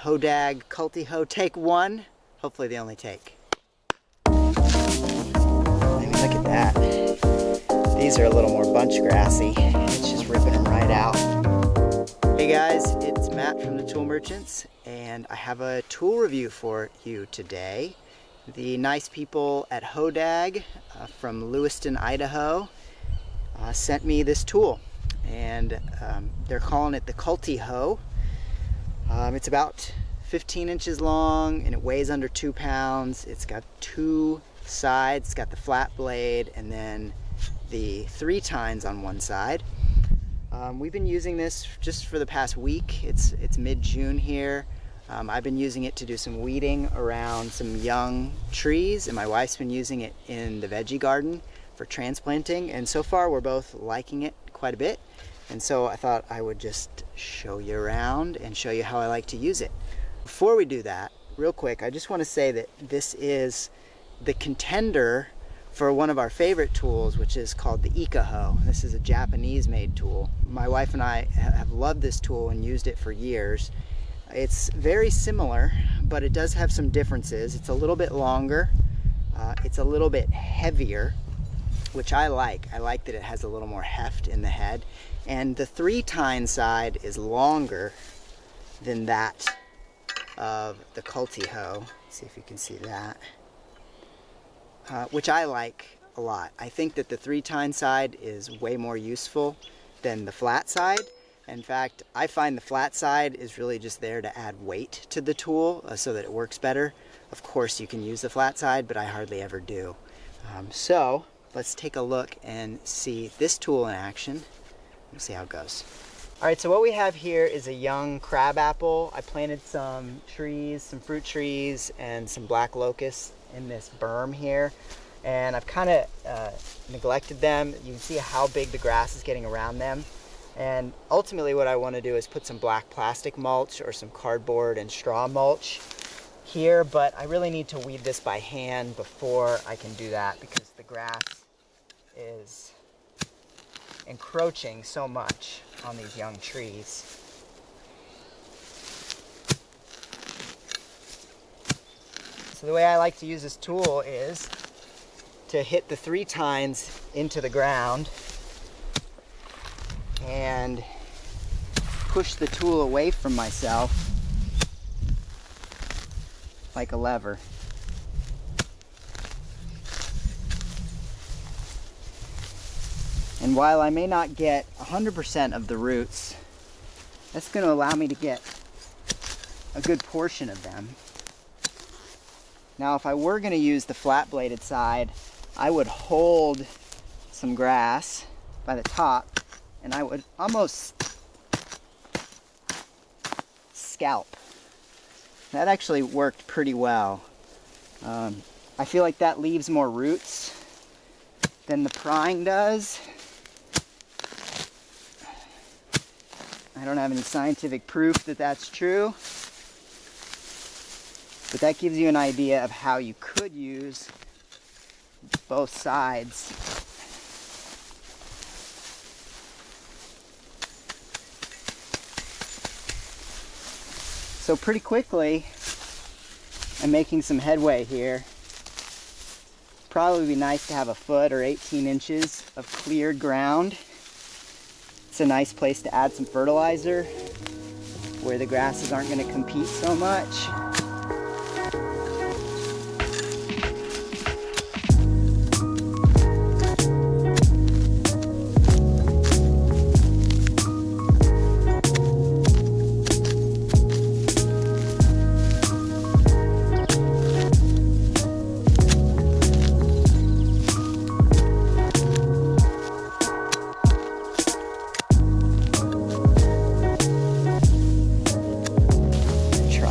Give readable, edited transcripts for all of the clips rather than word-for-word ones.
Hoe Dag Culti Hoe take one. Hopefully the only take. I mean, look at that. These are a little more bunch grassy. It's just ripping them right out. Hey guys, it's Matt from the Tool Merchants, and I have a tool review for you today. The nice people at Hoe Dag from Lewiston, Idaho sent me this tool, and they're calling it the Culti Hoe. It's about 15 inches long and it weighs under 2 pounds. It's got two sides. It's got the flat blade and then the 3 tines on one side. We've been using this just for the past week. It's mid-June here. I've been using it to do some weeding around some young trees, and my wife's been using it in the veggie garden for transplanting, and so far we're both liking it quite a bit. And so I thought I would just show you around and show you how I like to use it. Before we do that, real quick, I just want to say that this is the contender for one of our favorite tools, which is called the Ika Hoe. This is a Japanese made tool. My wife and I have loved this tool and used it for years. It's very similar, but it does have some differences. It's a little bit longer, it's a little bit heavier, which I like. I like that it has a little more heft in the head. And the 3 tine side is longer than that of the Culti Hoe. See if you can see that. Which I like a lot. I think that the 3 tine side is way more useful than the flat side. In fact, I find the flat side is really just there to add weight to the tool so that it works better. Of course you can use the flat side, but I hardly ever do. So let's take a look and see this tool in action. We'll see how it goes. Alright, so what we have here is a young crabapple. I planted some trees, some fruit trees, and some black locusts in this berm here. And I've kind of neglected them. You can see how big the grass is getting around them. And ultimately what I want to do is put some black plastic mulch or some cardboard and straw mulch here, but I really need to weed this by hand before I can do that because the grass is encroaching so much on these young trees. So the way I like to use this tool is to hit the 3 tines into the ground and push the tool away from myself like a lever. And while I may not get 100% of the roots, that's going to allow me to get a good portion of them. Now, if I were going to use the flat-bladed side, I would hold some grass by the top and I would almost scalp. That actually worked pretty well. I feel like that leaves more roots than the prying does. I don't have any scientific proof that that's true, but that gives you an idea of how you could use both sides. So pretty quickly, I'm making some headway here. Probably be nice to have a foot or 18 inches of cleared ground. It's a nice place to add some fertilizer where the grasses aren't going to compete so much.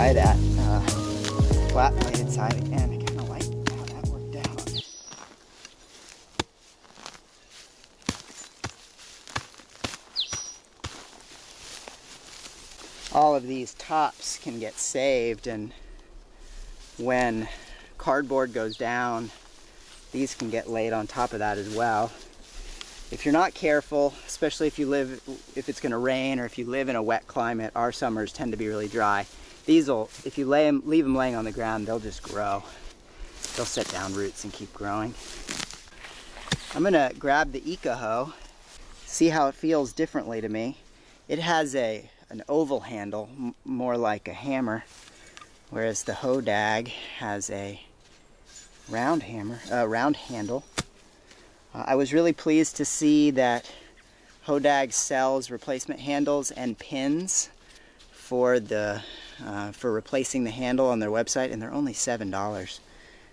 That flat-bladed side again. I kind of like how that worked out. All of these tops can get saved, and when cardboard goes down, these can get laid on top of that as well. If you're not careful, especially if it's going to rain or if you live in a wet climate, our summers tend to be really dry. These will, if you leave them laying on the ground, they'll just grow. They'll set down roots and keep growing. I'm gonna grab the Ika Hoe, see how it feels differently to me. It has an oval handle, more like a hammer, whereas the Hoe Dag has a round handle. I was really pleased to see that Hoe Dag sells replacement handles and pins for replacing the handle on their website, and they're only $7,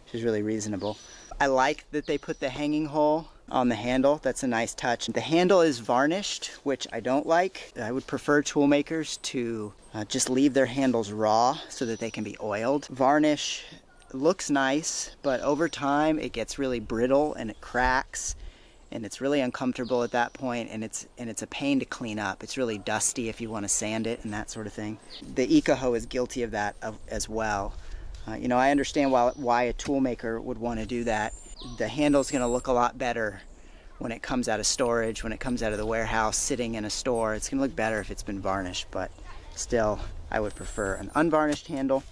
which is really reasonable. I like that they put the hanging hole on the handle. That's a nice touch. The handle is varnished, which I don't like. I would prefer tool makers to just leave their handles raw so that they can be oiled. Varnish looks nice, but over time it gets really brittle and it cracks, and it's really uncomfortable at that point, and it's a pain to clean up. It's really dusty if you want to sand it and that sort of thing. The Ika Hoe is guilty of that as well. You know, I understand why a tool maker would want to do that. The handle's going to look a lot better when it comes out of storage, when it comes out of the warehouse, sitting in a store. It's going to look better if it's been varnished, but still, I would prefer an unvarnished handle.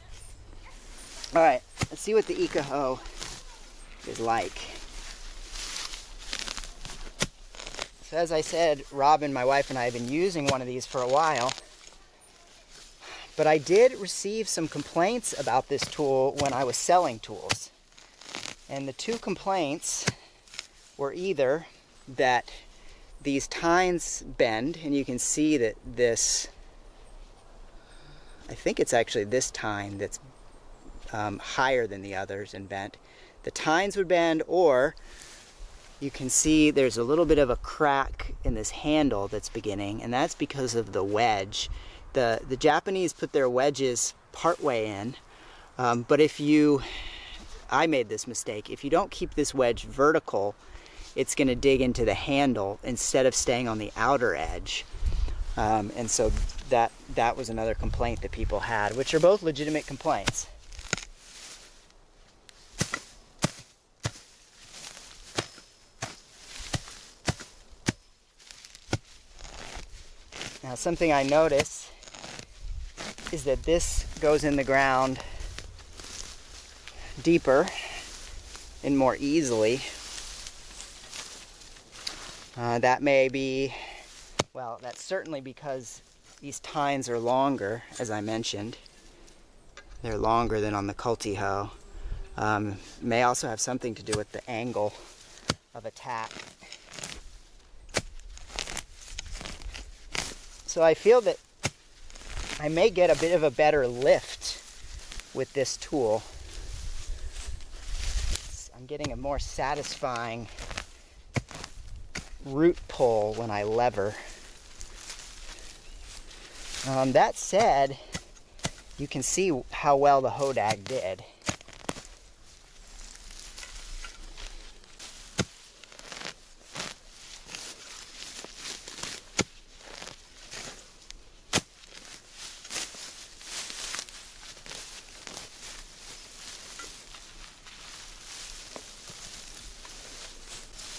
All right, let's see what the Ika Hoe is like. So as I said, Robin, my wife, and I have been using one of these for a while. But I did receive some complaints about this tool when I was selling tools. And the two complaints were either that these tines bend, and you can see that this, I think it's actually this tine that's higher than the others and bent. The tines would bend, or you can see there's a little bit of a crack in this handle that's beginning, and that's because of the wedge. The Japanese put their wedges partway in, but I made this mistake. If you don't keep this wedge vertical, it's going to dig into the handle instead of staying on the outer edge. And so that was another complaint that people had, which are both legitimate complaints. Now, something I notice is that this goes in the ground deeper and more easily. That may be, well, that's certainly because these tines are longer, as I mentioned. They're longer than on the Culti Hoe. May also have something to do with the angle of attack. So I feel that I may get a bit of a better lift with this tool. I'm getting a more satisfying root pull when I lever. That said, you can see how well the Hoe Dag did.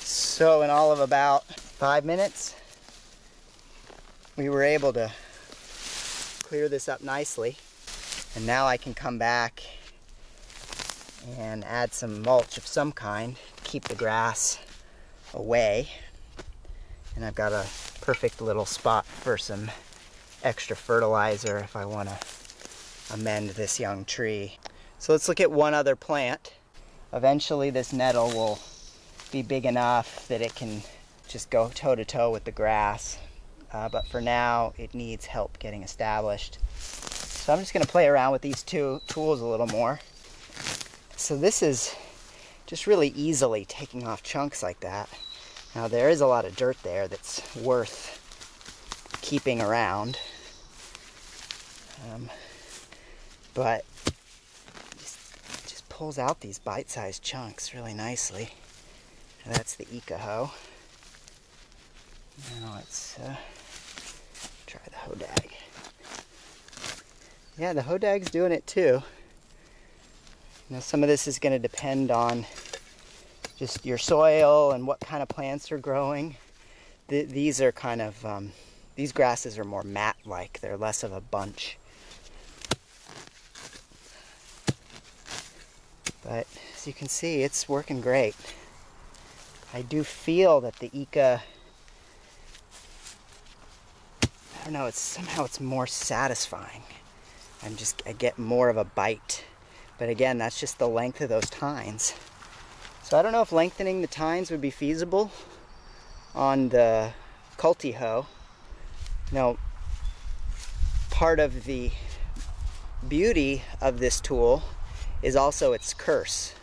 So in all of about 5 minutes, we were able to clear this up nicely. And now I can come back and add some mulch of some kind to keep the grass away. And I've got a perfect little spot for some extra fertilizer if I want to amend this young tree. So let's look at one other plant. Eventually this nettle will be big enough that it can just go toe to toe with the grass. But for now, it needs help getting established. So I'm just going to play around with these two tools a little more. So this is just really easily taking off chunks like that. Now there is a lot of dirt there that's worth keeping around. But just pulls out these bite-sized chunks really nicely. That's the Ika Hoe. Now let's try the Hoe Dag. Yeah, the Hoe Dag's doing it too. Now some of this is going to depend on just your soil and what kind of plants are growing. These are kind of, these grasses are more mat-like. They're less of a bunch. But as you can see, it's working great. I do feel that the Ika, I don't know, somehow it's more satisfying. I get more of a bite. But again, that's just the length of those tines. So I don't know if lengthening the tines would be feasible on the Culti Hoe. Now, part of the beauty of this tool is also its curse.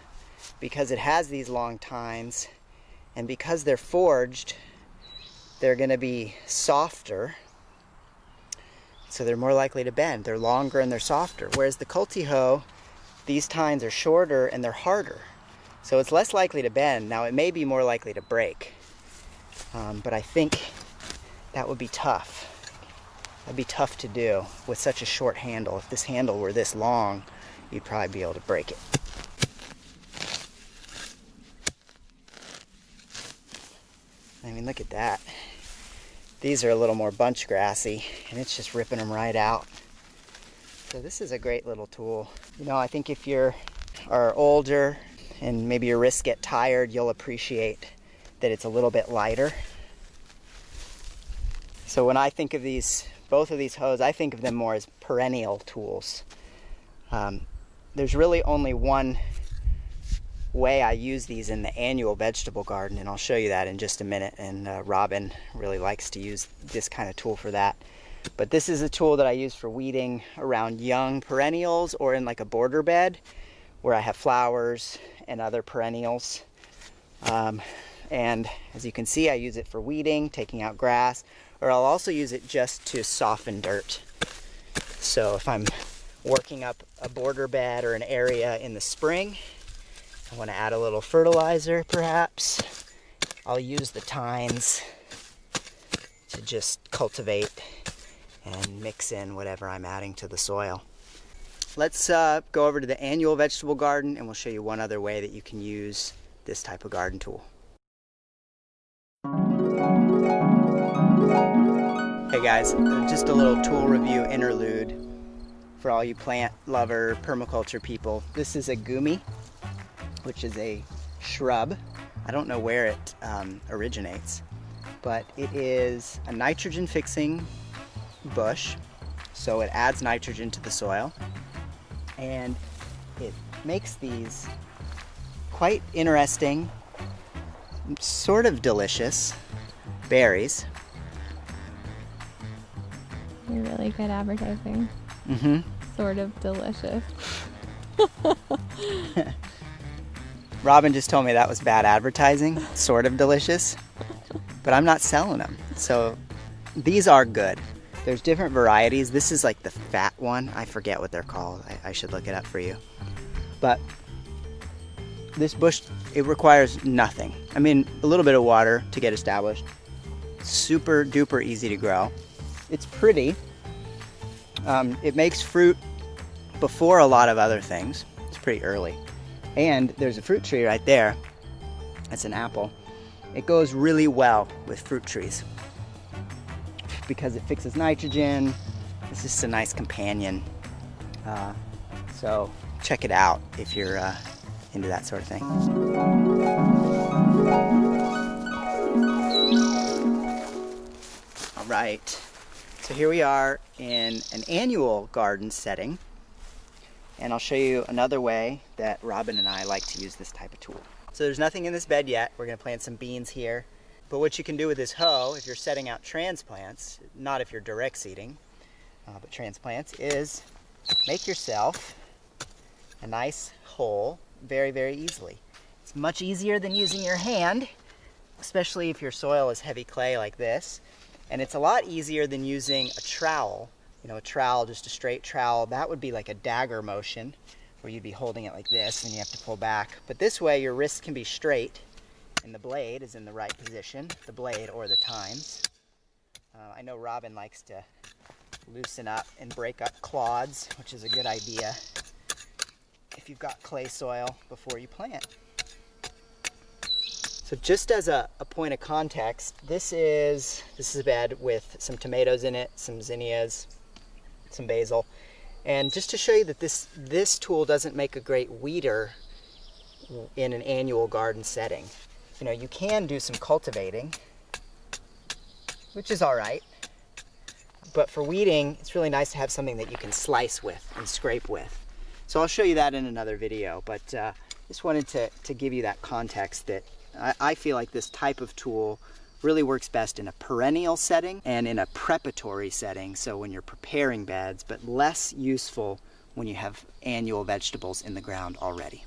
Because it has these long tines, and because they're forged, they're going to be softer. So they're more likely to bend. They're longer and they're softer. Whereas the Culti Hoe, these tines are shorter and they're harder. So it's less likely to bend. Now it may be more likely to break. But I think that would be tough. That'd be tough to do with such a short handle. If this handle were this long, you'd probably be able to break it. I mean, look at that. These are a little more bunch grassy, and it's just ripping them right out. So this is a great little tool. You know, I think if you are older and maybe your wrists get tired, you'll appreciate that it's a little bit lighter. So when I think of both of these hoes, I think of them more as perennial tools. There's really only one way I use these in the annual vegetable garden, and I'll show you that in just a minute. And Robin really likes to use this kind of tool for that. But this is a tool that I use for weeding around young perennials or in like a border bed where I have flowers and other perennials. And as you can see, I use it for weeding, taking out grass, or I'll also use it just to soften dirt. So if I'm working up a border bed or an area in the spring, I want to add a little fertilizer perhaps, I'll use the tines to just cultivate and mix in whatever I'm adding to the soil. Let's go over to the annual vegetable garden and we'll show you one other way that you can use this type of garden tool. Hey guys, just a little tool review interlude for all you plant lover permaculture people. This is a Goomy, which is a shrub. I don't know where it originates, but it is a nitrogen fixing bush. So it adds nitrogen to the soil and it makes these quite interesting, sort of delicious berries. You're really good advertising. Mm-hmm. Sort of delicious. Robin just told me that was bad advertising, sort of delicious, but I'm not selling them. So these are good. There's different varieties. This is like the fat one. I forget what they're called. I should look it up for you. But this bush, it requires nothing. I mean, a little bit of water to get established. Super duper easy to grow. It's pretty. It makes fruit before a lot of other things. It's pretty early. And there's a fruit tree right there. That's an apple. It goes really well with fruit trees because it fixes nitrogen. It's just a nice companion. So check it out if you're into that sort of thing. All right. So here we are in an annual garden setting. And I'll show you another way that Robin and I like to use this type of tool. So there's nothing in this bed yet. We're going to plant some beans here. But what you can do with this hoe, if you're setting out transplants, not if you're direct seeding, but transplants, is make yourself a nice hole very, very easily. It's much easier than using your hand, especially if your soil is heavy clay like this. And it's a lot easier than using a trowel. You know, a trowel, just a straight trowel, that would be like a dagger motion where you'd be holding it like this and you have to pull back. But this way your wrist can be straight and the blade is in the right position, the blade or the tines. I know Robin likes to loosen up and break up clods, which is a good idea if you've got clay soil before you plant. So just as a point of context, this is a bed with some tomatoes in it, some zinnias, some basil. And just to show you that this tool doesn't make a great weeder in an annual garden setting. You know, you can do some cultivating, which is all right. But for weeding, it's really nice to have something that you can slice with and scrape with. So I'll show you that in another video, but just wanted to give you that context that I feel like this type of tool really works best in a perennial setting and in a preparatory setting, so when you're preparing beds, but less useful when you have annual vegetables in the ground already.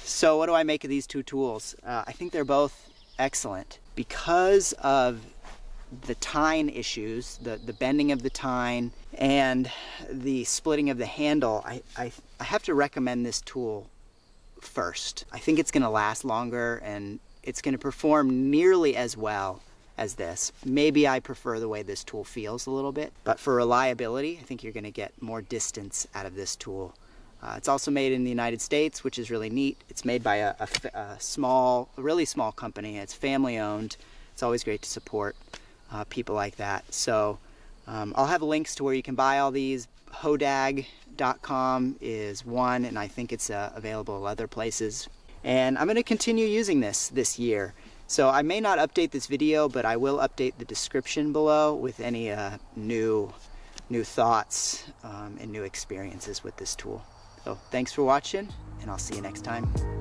So what do I make of these two tools? I think they're both excellent. Because of the tine issues, the bending of the tine and the splitting of the handle, I have to recommend this tool first. I think it's going to last longer and it's going to perform nearly as well as this. Maybe I prefer the way this tool feels a little bit, but for reliability, I think you're going to get more distance out of this tool. It's also made in the United States, which is really neat. It's made by a really small company. It's family owned. It's always great to support people like that. So I'll have links to where you can buy all these. HoeDag.com is one, and I think it's available other places. And I'm going to continue using this year. So I may not update this video, but I will update the description below with any new thoughts and new experiences with this tool. So thanks for watching, and I'll see you next time.